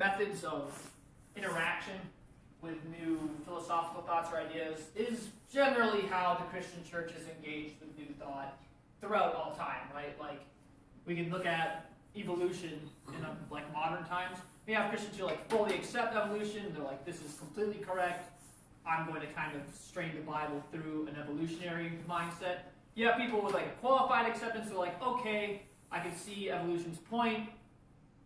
methods of interaction with new philosophical thoughts or ideas is generally how the Christian church has engaged with new thought throughout all time, right? Like, we can look at evolution in like modern times. We have Christians who like fully accept evolution. They're like, this is completely correct. I'm going to kind of strain the Bible through an evolutionary mindset. You have people with like a qualified acceptance who are like, okay, I can see evolution's point.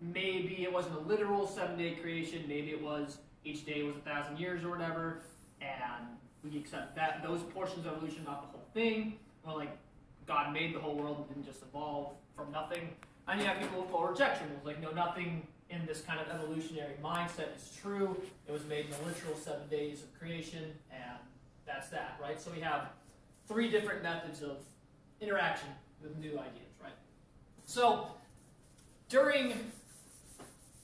Maybe it wasn't a literal 7-day creation. Maybe it was each day was 1,000 years or whatever, and we accept that those portions of evolution, not the whole thing. Or like God made the whole world and didn't just evolve from nothing. And you have people with full rejection. It's like, no, nothing in this kind of evolutionary mindset is true. It was made in the literal 7 days of creation, and that's that, right? So we have 3 different methods of interaction with new ideas, right? So during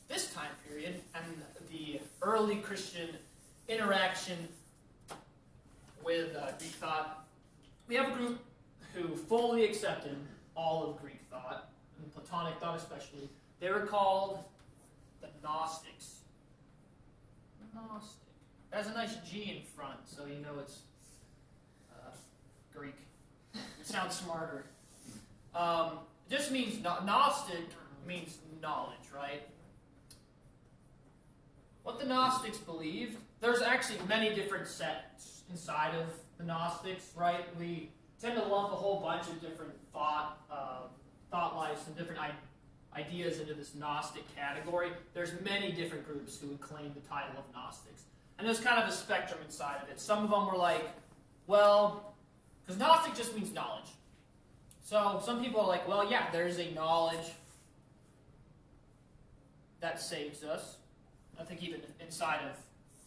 this time period and the early Christian interaction with Greek thought, we have a group who fully accepted all of Greek thought, and Platonic thought especially. They were called the Gnostics. Gnostic. It has a nice G in front, so you know it's Greek. It sounds smarter. This means, Gnostic means knowledge, right? What the Gnostics believed, there's actually many different sects inside of the Gnostics, right? We tend to lump a whole bunch of different thought lives and different ideas into this Gnostic category. There's many different groups who would claim the title of Gnostics. And there's kind of a spectrum inside of it. Some of them were like, well, because Gnostic just means knowledge. So some people are like, well, yeah, there's a knowledge that saves us. I think even inside of,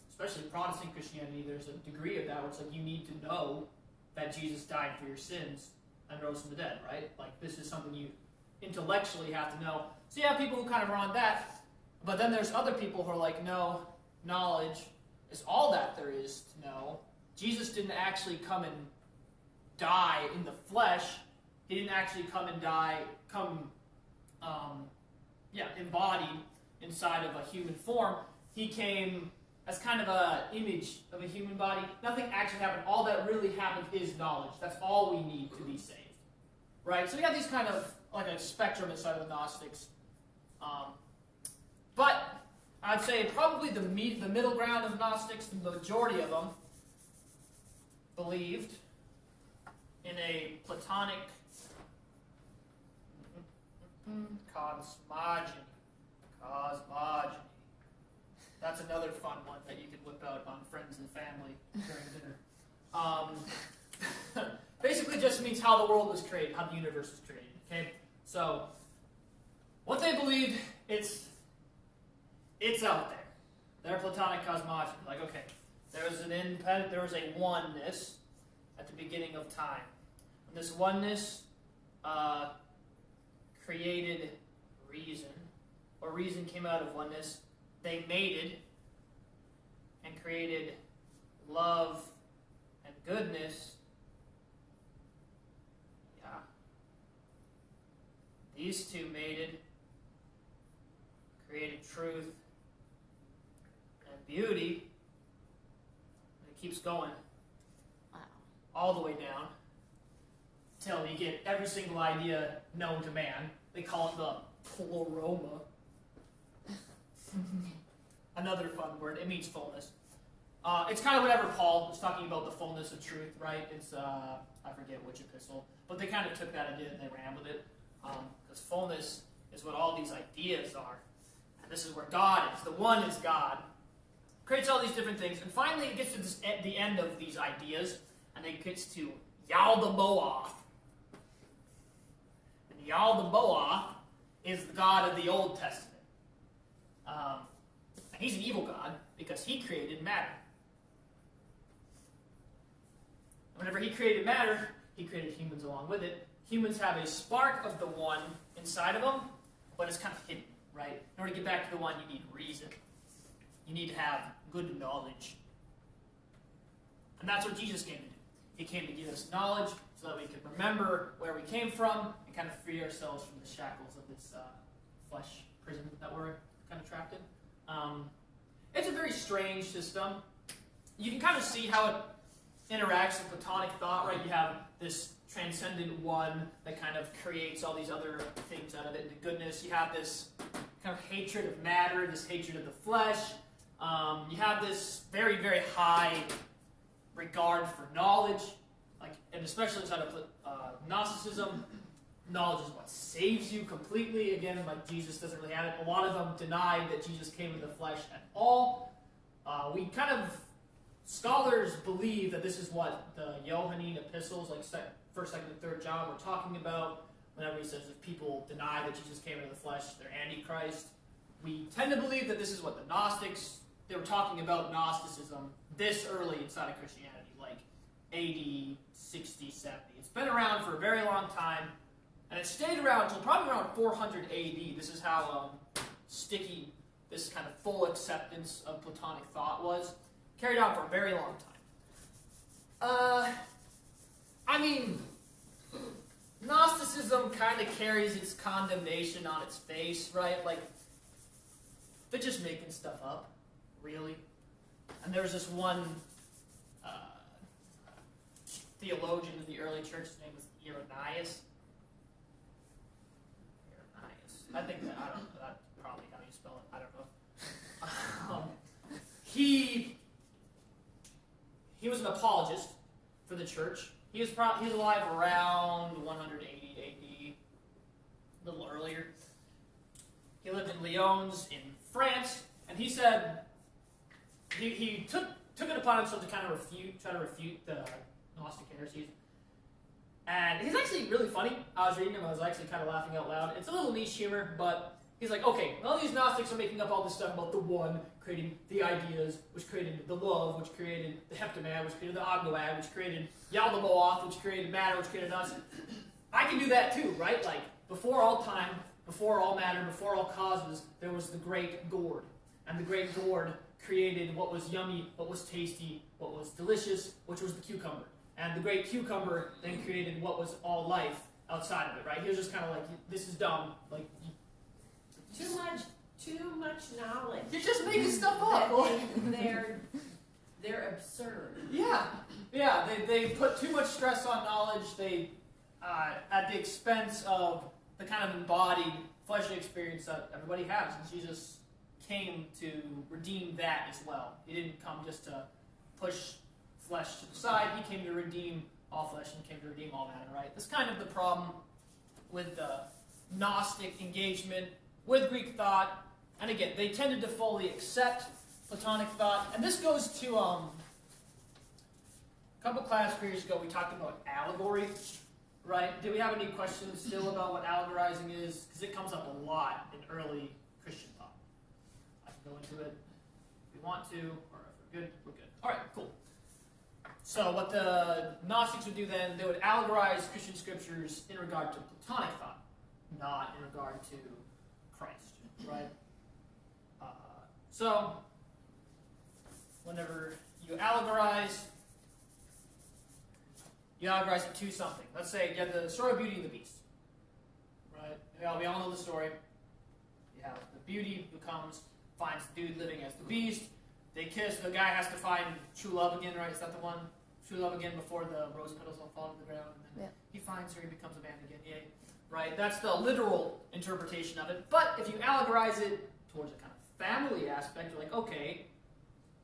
especially Protestant Christianity, there's a degree of that where it's like you need to know that Jesus died for your sins and rose from the dead, right? Like this is something you intellectually have to know. So you have people who kind of are on that, but then there's other people who are like, no, knowledge is all that there is to know. Jesus didn't actually come and die in the flesh. He didn't actually come and die, embodied inside of a human form. He came as kind of an image of a human body. Nothing actually happened. All that really happened is knowledge. That's all we need to be saved. Right? So we have these kind of, like a spectrum inside of the Gnostics. But I'd say probably the middle ground of Gnostics, the majority of them, believed in a Platonic cosmogony. That's another fun one that you could whip out on friends and family during dinner. Basically just means how the world was created, how the universe was created. Okay? So, what they believed, it's out there. Their Platonic cosmogony. Like, okay, there was a oneness at the beginning of time. And this oneness created reason, or reason came out of oneness. They mated and created love and goodness. Yeah. These two mated, created truth and beauty. And it keeps going. Wow. All the way down until you get every single idea known to man. They call it the pleroma. Another fun word. It means fullness. It's kind of whatever Paul was talking about, the fullness of truth, right? It's, I forget which epistle, but they kind of took that idea and they ran with it. Because fullness is what all these ideas are. And this is where God is. The one is God. Creates all these different things. And finally it gets to the end of these ideas, and it gets to Yaldabaoth. And Yaldabaoth is the God of the Old Testament. And he's an evil God because he created matter. Whenever he created matter, he created humans along with it. Humans have a spark of the one inside of them, but it's kind of hidden, right? In order to get back to the one, you need reason. You need to have good knowledge. And that's what Jesus came to do. He came to give us knowledge so that we could remember where we came from and kind of free ourselves from the shackles of this flesh prison that we're kind of trapped in. It's a very strange system. You can kind of see how it interacts with Platonic thought, right? You have this transcendent one that kind of creates all these other things out of it into goodness. You have this kind of hatred of matter, this hatred of the flesh. You have this very, very high regard for knowledge, and especially inside of Gnosticism. Knowledge is what saves you completely. Again, Jesus doesn't really have it. A lot of them denied that Jesus came in the flesh at all. Scholars believe that this is what the Johannine epistles, like 1st, 2nd, and 3rd John, were talking about. Whenever he says if people deny that Jesus came in the flesh, they're Antichrist. We tend to believe that this is what the Gnostics, they were talking about Gnosticism this early inside of Christianity, like 80, 60, 70. It's been around for a very long time. And it stayed around until probably around 400 AD. This is how sticky this kind of full acceptance of Platonic thought was. Carried on for a very long time. Gnosticism kind of carries its condemnation on its face, right? Like, they're just making stuff up, really. And there was this one theologian in the early church, his name was Irenaeus. I think that, I don't know, that's probably how you spell it, I don't know. He was an apologist for the church. He was alive around 180 AD, a little earlier. He lived in Lyons in France, and he said, he took it upon himself to kind of try to refute the Gnostic heresies. And he's actually really funny. I was reading him, I was actually kind of laughing out loud. It's a little niche humor, but he's like, okay, all these Gnostics are making up all this stuff about the one, creating the ideas, which created the love, which created the heptamad, which created the ogdoad, which created Yaldabaoth, which created matter, which created us. I can do that too, right? Like, before all time, before all matter, before all causes, there was the great gourd. And the great gourd created what was yummy, what was tasty, what was delicious, which was the cucumber. And the great cucumber then created what was all life outside of it, right? He was just kind of like, this is dumb. Like, too much knowledge. You're just making stuff up. They're absurd. Yeah. They put too much stress on knowledge. They, at the expense of the kind of embodied fleshly experience that everybody has. And Jesus came to redeem that as well. He didn't come just to push flesh to the side. He came to redeem all flesh and came to redeem all matter, right? That's kind of the problem with the Gnostic engagement with Greek thought. And again, they tended to fully accept Platonic thought. And this goes to a couple class periods ago, we talked about allegory, right? Do we have any questions still about what allegorizing is? Because it comes up a lot in early Christian thought. I can go into it if we want to, or if we're good, we're good. All right, cool. So what the Gnostics would do then, they would allegorize Christian scriptures in regard to Platonic thought, not in regard to Christ, right? So whenever you allegorize it to something. Let's say you have the story of Beauty and the Beast, right? We all know the story. You have the beauty who finds the dude living as the beast. They kiss. The guy has to find true love again, right? Is that the one? True love again before the rose petals all fall to the ground. And then he finds her, he becomes a man again. Yay. Right? That's the literal interpretation of it. But if you allegorize it towards a kind of family aspect, you're like, okay,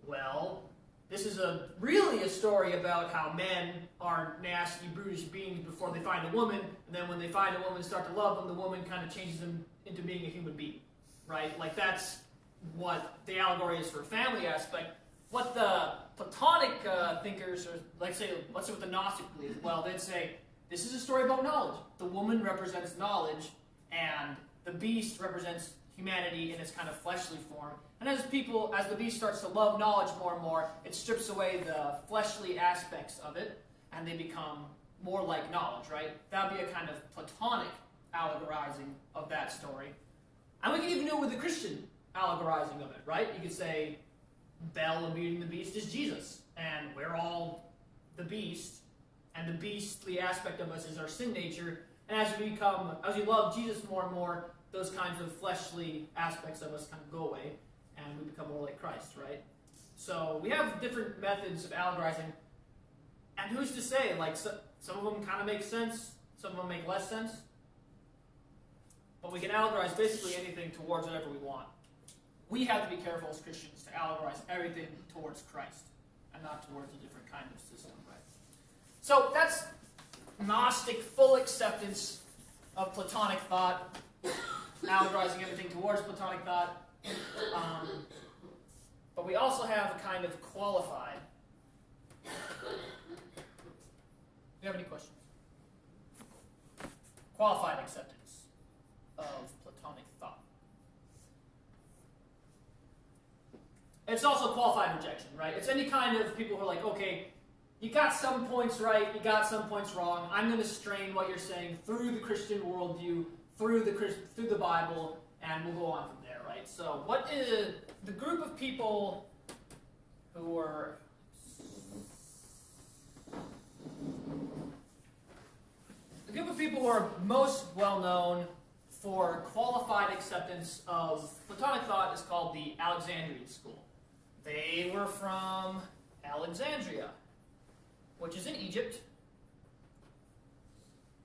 well, this is really a story about how men are nasty, brutish beings before they find a woman, and then when they find a woman and start to love them, the woman kind of changes them into being a human being. Right? Like, that's what the allegory is for a family aspect. What the Platonic thinkers, or let's say what the Gnostic believe, well, they'd say, this is a story about knowledge. The woman represents knowledge, and the beast represents humanity in its kind of fleshly form. And as the beast starts to love knowledge more and more, it strips away the fleshly aspects of it, and they become more like knowledge, right? That would be a kind of Platonic allegorizing of that story. And we can even do it with the Christian allegorizing of it, right? You could say, Belle in Beauty and the Beast is Jesus, and we're all the beast, and the beastly aspect of us is our sin nature, and as we love Jesus more and more, those kinds of fleshly aspects of us kind of go away, and we become more like Christ, right? So we have different methods of allegorizing, and who's to say, like, some of them kind of make sense, some of them make less sense, but we can allegorize basically anything towards whatever we want. We have to be careful as Christians to allegorize everything towards Christ, and not towards a different kind of system, right? So that's Gnostic full acceptance of Platonic thought, allegorizing everything towards Platonic thought. But we also have a kind of qualified. Do you have any questions? Qualified acceptance of Platonic thought. It's also qualified rejection, right? It's any kind of people who are like, okay, you got some points right, you got some points wrong. I'm going to strain what you're saying through the Christian worldview, through the Bible, and we'll go on from there, right? So, what is the group of people who are most well known for qualified acceptance of Platonic thought is called the Alexandrian school. They were from Alexandria, which is in Egypt.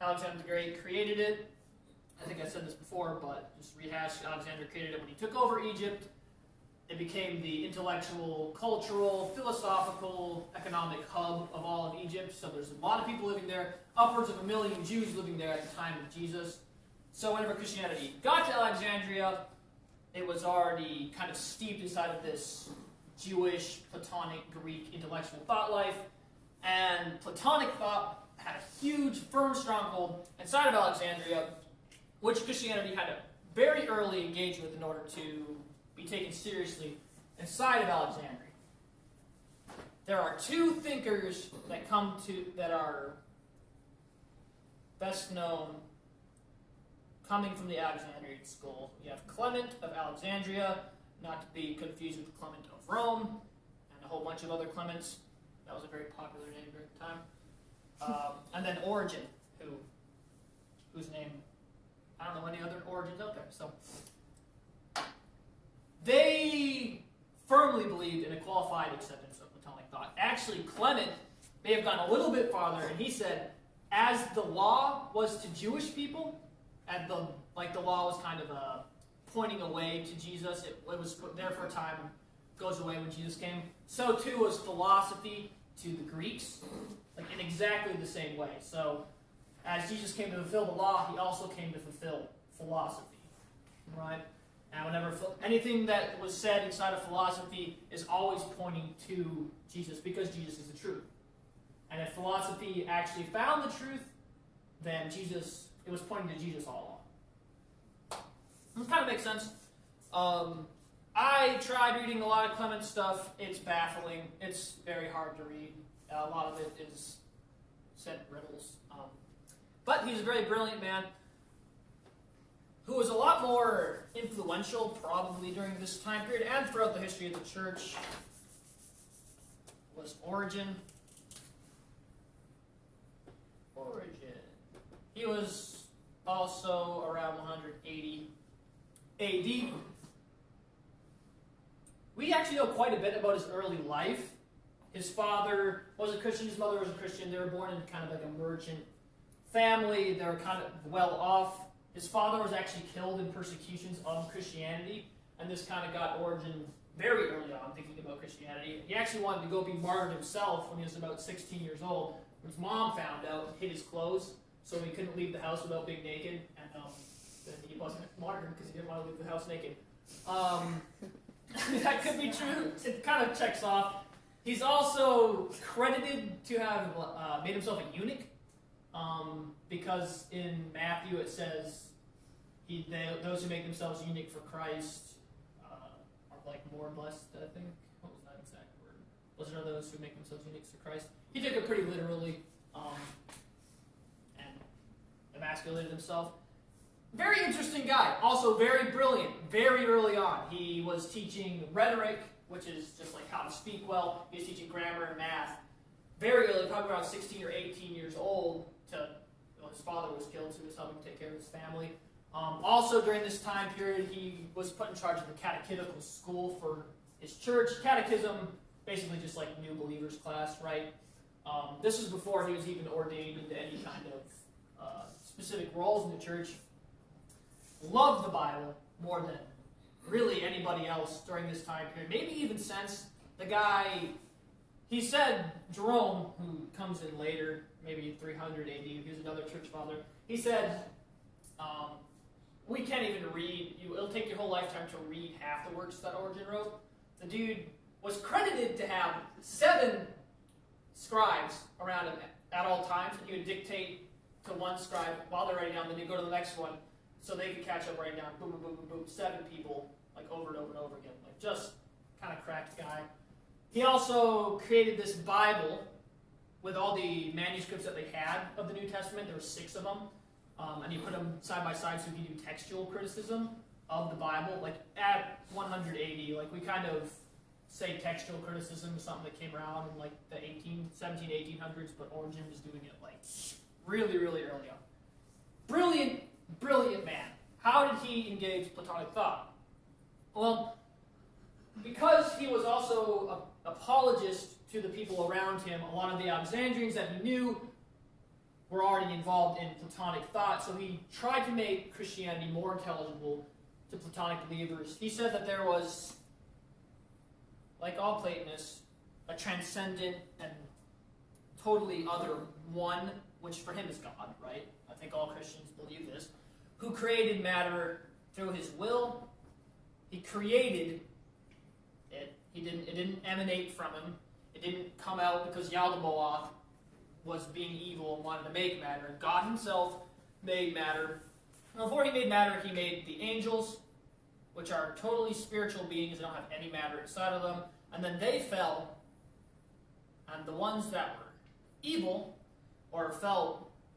Alexander the Great created it. I think I said this before, but just rehash, Alexander created it when he took over Egypt. It became the intellectual, cultural, philosophical, economic hub of all of Egypt. So there's a lot of people living there, upwards of 1 million Jews living there at the time of Jesus. So whenever Christianity got to Alexandria, it was already kind of steeped inside of this Jewish, Platonic, Greek intellectual thought life. And Platonic thought had a huge, firm stronghold inside of Alexandria, which Christianity had to very early engage with in order to be taken seriously inside of Alexandria. There are two thinkers that are best known coming from the Alexandrian school. You have Clement of Alexandria, not to be confused with Clement of Rome, and a whole bunch of other Clements. That was a very popular name during the time. And then Origen, whose name, I don't know any other Origins out there. So they firmly believed in a qualified acceptance of Platonic thought. Actually, Clement may have gone a little bit farther, and he said, as the law was to Jewish people, and the law was kind of pointing away to Jesus. It was there for a time, goes away when Jesus came. So too was philosophy to the Greeks, like in exactly the same way. So as Jesus came to fulfill the law, he also came to fulfill philosophy, right? And whenever anything that was said inside of philosophy is always pointing to Jesus, because Jesus is the truth. And if philosophy actually found the truth, then it was pointing to Jesus all along. This kind of makes sense. I tried reading a lot of Clement's stuff. It's baffling. It's very hard to read. A lot of it is said riddles. But he's a very brilliant man who was a lot more influential probably during this time period and throughout the history of the church was Origen. He was also around 180 AD. We actually know quite a bit about his early life. His father was a Christian, his mother was a Christian. They were born in kind of like a merchant family. They were kind of well off. His father was actually killed in persecutions of Christianity, and this kind of got Origen very early on thinking about Christianity. He actually wanted to go be martyred himself when he was about 16 years old. His mom found out and hid his clothes, so he couldn't leave the house without being naked, and then he wasn't martyred because he didn't want to leave the house naked. That could be true. It kind of checks off. He's also credited to have made himself a eunuch, because in Matthew it says those who make themselves eunuch for Christ are like more blessed, I think. What was that exact word? Blessed are those who make themselves eunuchs for Christ. He took it pretty literally and emasculated himself. Very interesting guy. Also very brilliant. Very early on. He was teaching rhetoric, which is just like how to speak well. He was teaching grammar and math. Very early, probably around 16 or 18 years old. His father was killed, so he was helping take care of his family. Also, during this time period, he was put in charge of the catechetical school for his church. Catechism, basically just like new believers class, right? This was before he was even ordained into any kind of specific roles in the church. Loved the Bible more than really anybody else during this time period. Maybe even since the guy, he said, Jerome, who comes in later, maybe 300 AD, he's another church father, he said, we can't even read, it'll take your whole lifetime to read half the works that Origen wrote. The dude was credited to have 7 scribes around him at all times, and he would dictate to one scribe while they're writing down, then he'd go to the next one, so they could catch up writing down, boom, boom, boom, boom, boom, 7 people, like over and over and over again. Like, just kind of cracked guy. He also created this Bible with all the manuscripts that they had of the New Testament. There were 6 of them. And he put them side by side so he could do textual criticism of the Bible. Like, at 100 AD, like, we kind of say textual criticism is something that came around in, like, the 1800s, but Origen was doing it, like, really, really early on. Brilliant, brilliant man. How did he engage Platonic thought? Well, because he was also an apologist to the people around him, a lot of the Alexandrians that he knew were already involved in Platonic thought, so he tried to make Christianity more intelligible to Platonic believers. He said that there was, like all Platonists, a transcendent and totally other one, which for him is God, right? I think all Christians believe this, who created matter through his will. He created it. It didn't emanate from him. It didn't come out because Yaldabaoth was being evil and wanted to make matter. God himself made matter. Before he made matter, he made the angels, which are totally spiritual beings. They don't have any matter inside of them. And then they fell, and the ones that were evil or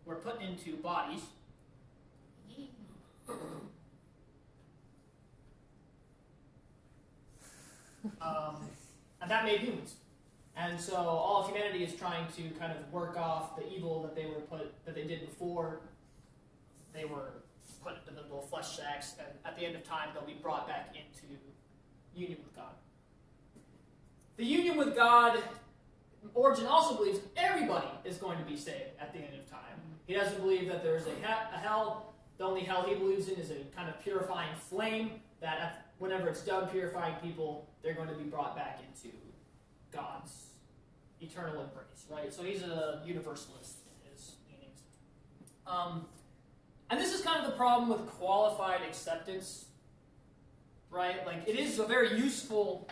were put into bodies. And that made humans. And so all of humanity is trying to kind of work off the evil that they did before they were put into the little flesh sacks, and at the end of time they'll be brought back into union with God. The union with God, Origen also believes everybody is going to be saved at the end of time. He doesn't believe that there's a hell. The only hell he believes in is a kind of purifying flame that whenever it's done purifying people, they're going to be brought back into God's eternal embrace, right? So he's a universalist in his meanings. And this is kind of the problem with qualified acceptance, right? Like, it is a very useful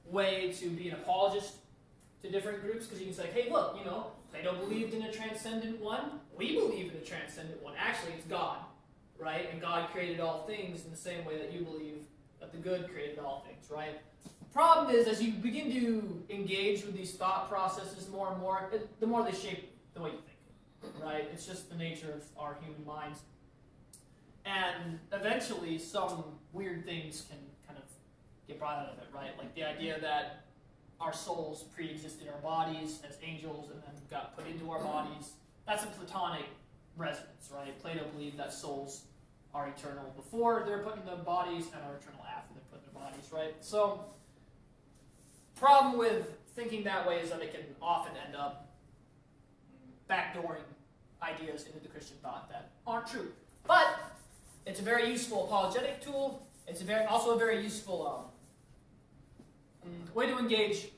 way to be an apologist to different groups, because you can say, hey, look, Plato believed in a transcendent one. We believe in a transcendent one. Actually, it's God, right? And God created all things in the same way that you believe that the good created all things, right? Problem is, as you begin to engage with these thought processes more and more, the more they shape the way you think, right? It's just the nature of our human minds. And eventually, some weird things can kind of get brought out of it, right? Like the idea that our souls pre-existed our bodies as angels and then got put into our bodies. That's a Platonic resonance, right? Plato believed that souls are eternal before they're put in the bodies and are eternal after they're put in their bodies, right? So, problem with thinking that way is that it can often end up backdooring ideas into the Christian thought that aren't true. But it's a very useful apologetic tool. It's also a very useful way to engage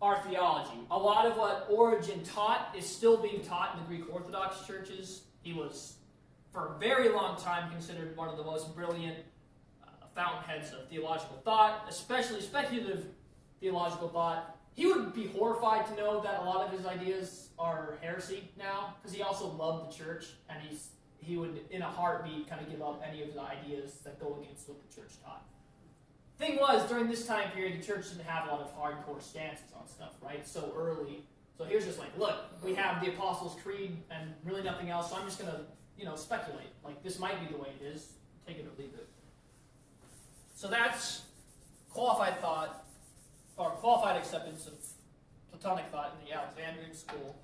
our theology. A lot of what Origen taught is still being taught in the Greek Orthodox churches. He was, for a very long time, considered one of the most brilliant fountainheads of theological thought, especially speculative theological thought. He would be horrified to know that a lot of his ideas are heresy now, because he also loved the church, and he would, in a heartbeat, kind of give up any of the ideas that go against what the church taught. Thing was, during this time period, the church didn't have a lot of hardcore stances on stuff, right? So early. So he was just like, look, we have the Apostles' Creed and really nothing else, so I'm just going to, speculate. Like, this might be the way it is. Take it or leave it. So that's qualified thought, or qualified acceptance of Platonic thought in the Alexandrian school.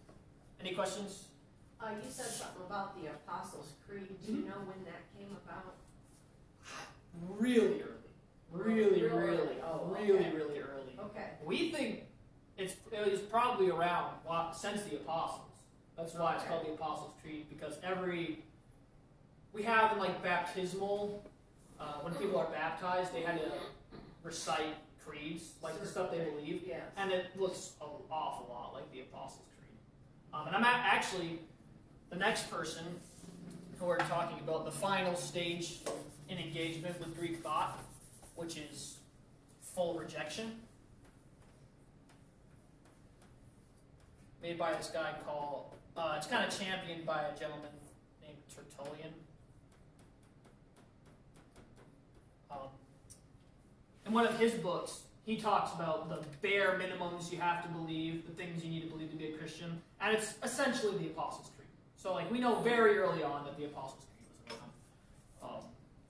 Any questions? You said something about the Apostles' Creed. Do you know when that came about? really early. Really early. Okay. We think it was probably around since the Apostles. That's why it's called the Apostles' Creed, because we have in like baptismal, when people are baptized, they had to recite creeds, like the stuff they believe, Yes. and it looks an awful lot like the Apostles' Creed. And I'm actually the next person who we're talking about, the final stage in engagement with Greek thought, which is full rejection, made by this guy called, it's kind of championed by a gentleman named Tertullian. In one of his books, he talks about the bare minimums you have to believe, the things you need to believe to be a Christian, and it's essentially the Apostles' Creed. So, like, we know very early on that the Apostles' Creed was around,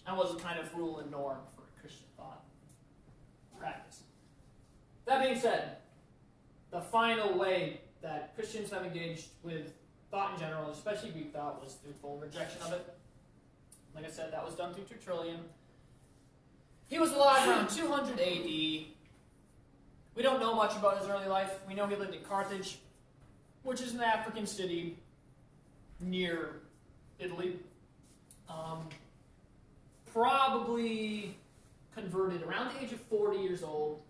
and was a kind of rule and norm for Christian thought practice. That being said, the final way that Christians have engaged with thought in general, especially Greek thought, was through full rejection of it. Like I said, that was done through Tertullian. He was alive around 200 AD. We don't know much about his early life. We know he lived in Carthage, which is an African city near Italy. Probably converted around the age of 40 years old.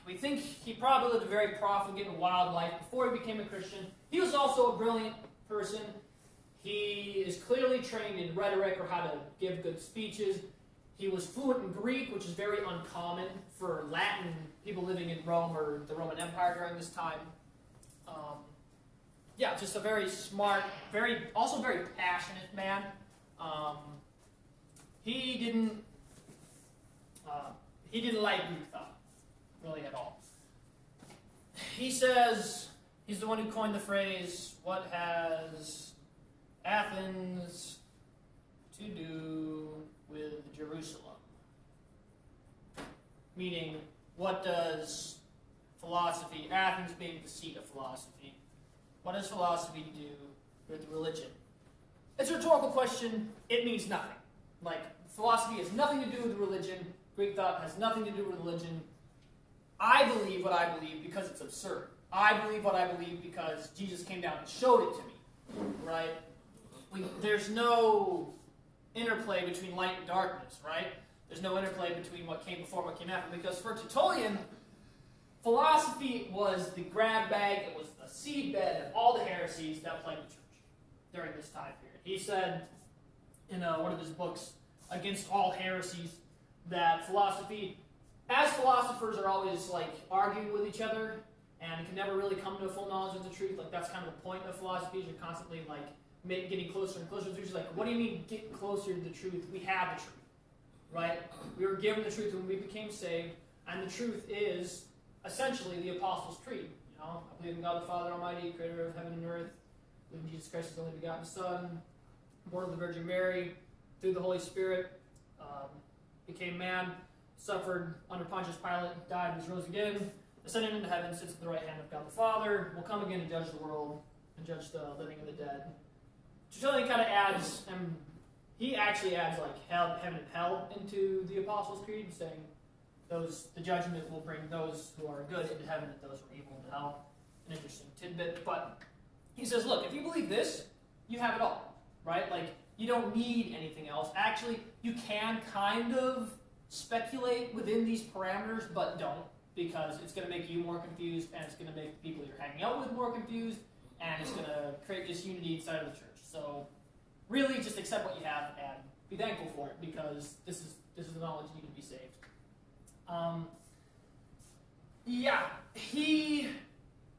We think he probably lived a very profligate and wild life before he became a Christian. He was also a brilliant person. He is clearly trained in rhetoric, or how to give good speeches. He was fluent in Greek, which is very uncommon for Latin people living in Rome or the Roman Empire during this time. Just a very smart, also very passionate man. He didn't like Greek thought, really, at all. He says, he's the one who coined the phrase, "What has Athens to do with Jerusalem?" Meaning, what does philosophy, Athens being the seat of philosophy, what does philosophy do with religion? It's a rhetorical question. It means nothing. Like, philosophy has nothing to do with religion. Greek thought has nothing to do with religion. I believe what I believe because it's absurd. I believe what I believe because Jesus came down and showed it to me. Right? There's no interplay between light and darkness, right? There's no interplay between what came before and what came after. Because for Tertullian, philosophy was the grab bag, it was the seedbed of all the heresies that plagued the church during this time period. He said in one of his books, Against All Heresies, that philosophy, as philosophers are always like arguing with each other and can never really come to a full knowledge of the truth, like that's kind of the point of philosophy, is you're constantly like getting closer and closer to the truth. Like, what do you mean get closer to the truth? We have the truth, right? We were given the truth when we became saved, and the truth is essentially the Apostles' Creed. You know, I believe in God the Father Almighty, creator of heaven and earth. I believe in Jesus Christ, his only begotten Son, born of the Virgin Mary, through the Holy Spirit, became man, suffered under Pontius Pilate, died, and was rose again, ascended into heaven, sits at the right hand of God the Father, will come again to judge the world and judge the living and the dead. Tertullian kind of adds, and he actually adds like heaven and hell into the Apostles' Creed, saying the judgment will bring those who are good into heaven and those who are evil into hell. An interesting tidbit, but he says, look, if you believe this, you have it all, right? Like, you don't need anything else. Actually, you can kind of speculate within these parameters, but don't, because it's going to make you more confused, and it's going to make the people you're hanging out with more confused, and it's going to create disunity inside of the church. So, really, just accept what you have and be thankful for it, because this is the knowledge you need to be saved. He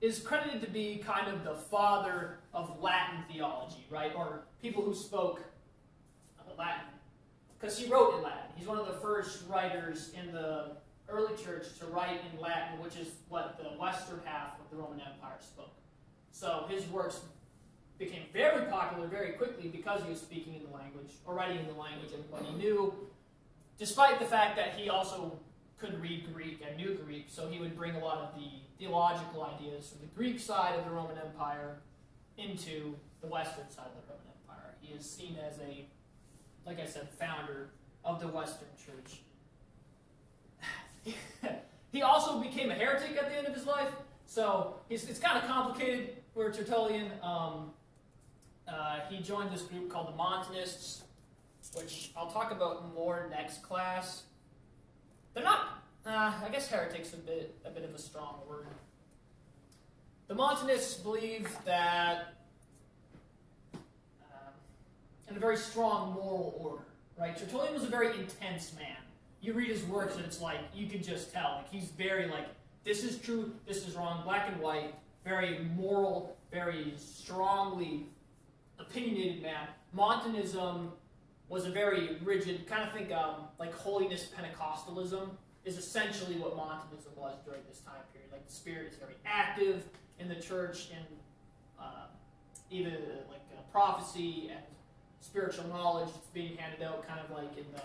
is credited to be kind of the father of Latin theology, right? Or people who spoke Latin, because he wrote in Latin. He's one of the first writers in the early church to write in Latin, which is what the western half of the Roman Empire spoke. So his works became very popular very quickly because he was speaking in the language, or writing in the language everybody knew, despite the fact that he also could read Greek and knew Greek, so he would bring a lot of the theological ideas from the Greek side of the Roman Empire into the western side of the Roman Empire. He is seen as like I said, founder of the Western Church. He also became a heretic at the end of his life, so it's kind of complicated for Tertullian. He joined this group called the Montanists, which I'll talk about more next class. They're not, I guess heretic's a bit of a strong word. The Montanists believe that in a very strong moral order, right? Tertullian was a very intense man. You read his works and it's like, you can just tell. Like, he's very like, this is true, this is wrong, black and white, very moral, very strongly opinionated man. Montanism was a very rigid, kind of think like holiness Pentecostalism is essentially what Montanism was during this time period. Like, the Spirit is very active in the church, in even like prophecy and spiritual knowledge that's being handed out, kind of like in the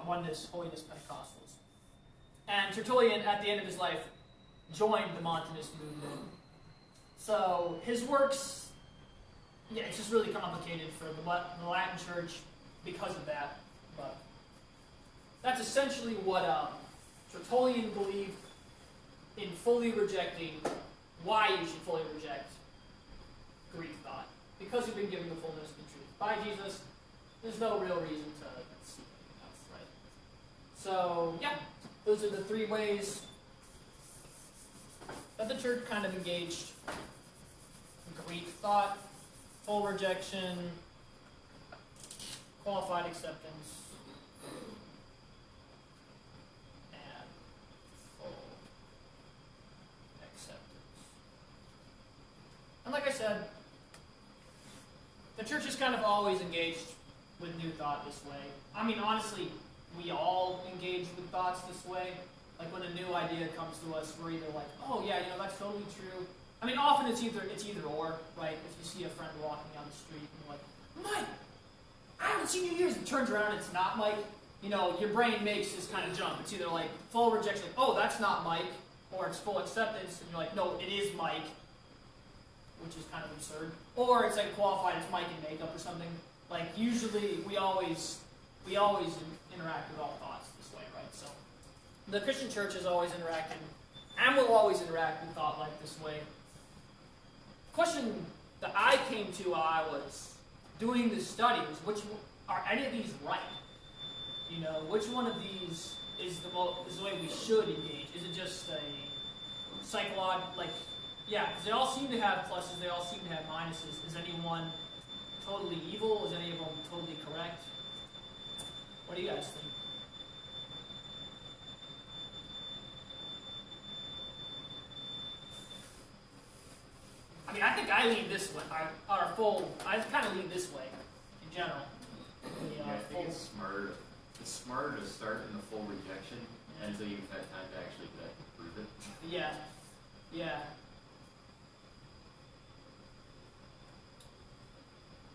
oneness, holiness Pentecostals. And Tertullian, at the end of his life, joined the Montanist movement. So his works, yeah, it's just really complicated for the Latin Church because of that. But that's essentially what Tertullian believed in fully rejecting why you should fully reject Greek thought. Because you've been given the fullness of the truth by Jesus, there's no real reason to see anything else, right? So, yeah, those are the three ways that the church kind of engaged Greek thought: full rejection, qualified acceptance, and full acceptance. And like I said, the church is kind of always engaged with new thought this way. I mean, honestly, we all engage with thoughts this way. Like, when a new idea comes to us, we're either like, oh yeah, that's totally true. I mean, often it's either or, right? If you see a friend walking down the street and you're like, Mike, I haven't seen you in years, and turns around and it's not Mike, your brain makes this kind of jump. It's either like full rejection, like, oh, that's not Mike, or it's full acceptance, and you're like, no, it is Mike, which is kind of absurd. Or it's like qualified, it's Mike in makeup or something. Like, usually we always interact with all thoughts this way, right? So the Christian church is always interacting, and will always interact with thought like this way. The question that I came to while I was doing this study was, are any of these right? Which one of these is the way we should engage? Is it just a psychological, like, yeah, because they all seem to have pluses, they all seem to have minuses. Is any one totally evil? Is any of them totally correct? What do you guys think? I mean, I think I lean this way. I kind of lean this way in general. I think it's smarter. It's smarter to start in the full rejection until you've had time to actually prove it. Yeah.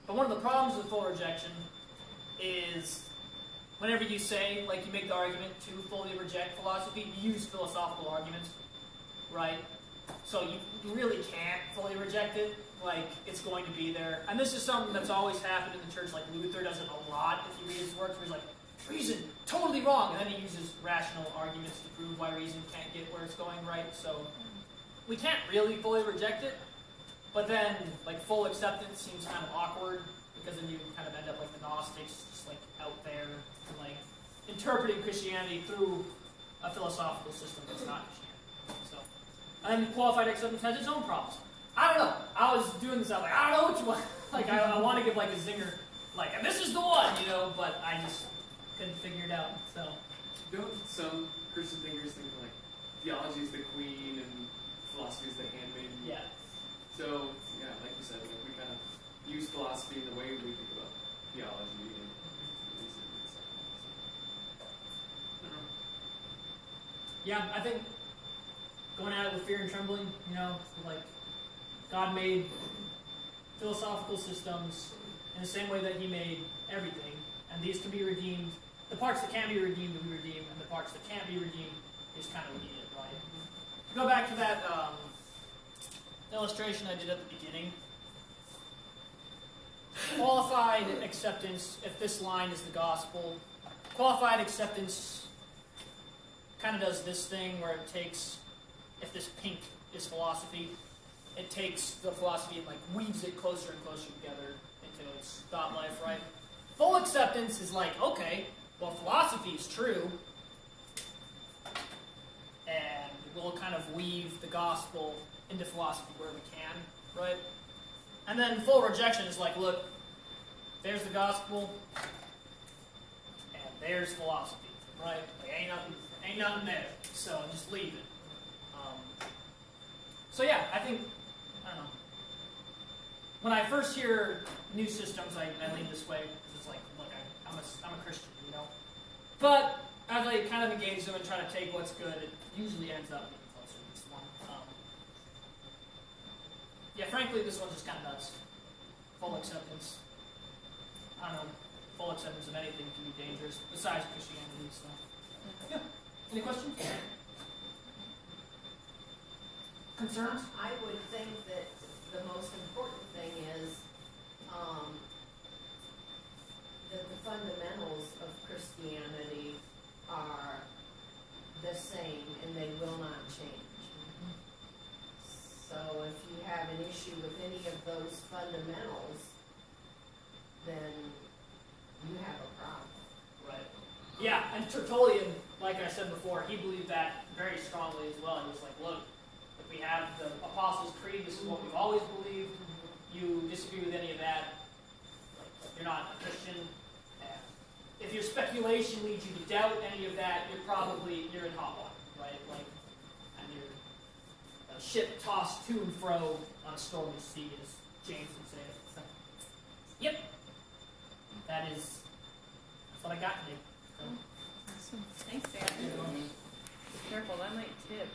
But one of the problems with full rejection is whenever you say, like, you make the argument to fully reject philosophy, you use philosophical arguments, right? So you really can't fully reject it. Like, it's going to be there. And this is something that's always happened in the church. Like, Luther does it a lot if you read his works, where he's like, reason, totally wrong. And then he uses rational arguments to prove why reason can't get where it's going, right? So we can't really fully reject it. But then, like, full acceptance seems kind of awkward, because then you kind of end up like the Gnostics, just like out there, like interpreting Christianity through a philosophical system that's not Christianity. So, and then qualified acceptance has its own problems. I don't know. I was doing this, I was like, I don't know which one. Like, I want to give like a zinger, like, and this is the one, but I just couldn't figure it out. So, don't some Christian thinkers think like theology is the queen and philosophy is the handmaiden? Yeah. So, yeah, like you said, like, we kind of use philosophy in the way we think about theology and reason and stuff. Yeah, I think going at it with fear and trembling, like, God made philosophical systems in the same way that He made everything, and these can be redeemed. The parts that can be redeemed will be redeemed, and the parts that can't be redeemed is kind of needed, right? To go back to that illustration I did at the beginning, qualified acceptance, if this line is the gospel, qualified acceptance kind of does this thing where it takes, if this pink is philosophy, it takes the philosophy and like weaves it closer and closer together into its thought life, right? Full acceptance is like, okay, well, philosophy is true, and we'll kind of weave the gospel into philosophy where we can, right? And then full rejection is like, look, there's the gospel, and there's philosophy, right? Like, ain't nothing there, so just leave it. So yeah, I don't know. When I first hear new systems, I lean this way, because it's like, look, I'm a Christian, you know? But as I kind of engage them and try to take what's good, it usually ends up being closer to this one. Yeah, frankly, this one's just kind of nuts. Full acceptance. I don't know. Full acceptance of anything can be dangerous, besides Christianity, so. Yeah. Any questions? Concerns? I would think that the most important thing is that the fundamentals of Christianity are the same and they will not change. So if you have an issue with any of those fundamentals, then you have a problem. Right. Yeah, and Tertullian, like I said before, he believed that very strongly as well. He was like, look, if we have the Apostles' Creed, this is what we've always believed. You disagree with any of that, like, you're not a Christian. If your speculation leads you to doubt any of that, you're in hot water, right? Like, and you're a ship tossed to and fro on a stormy sea, as James would say. So, yep. That's what I got today. So. Awesome. Thanks, Dan. Be careful, that might tip.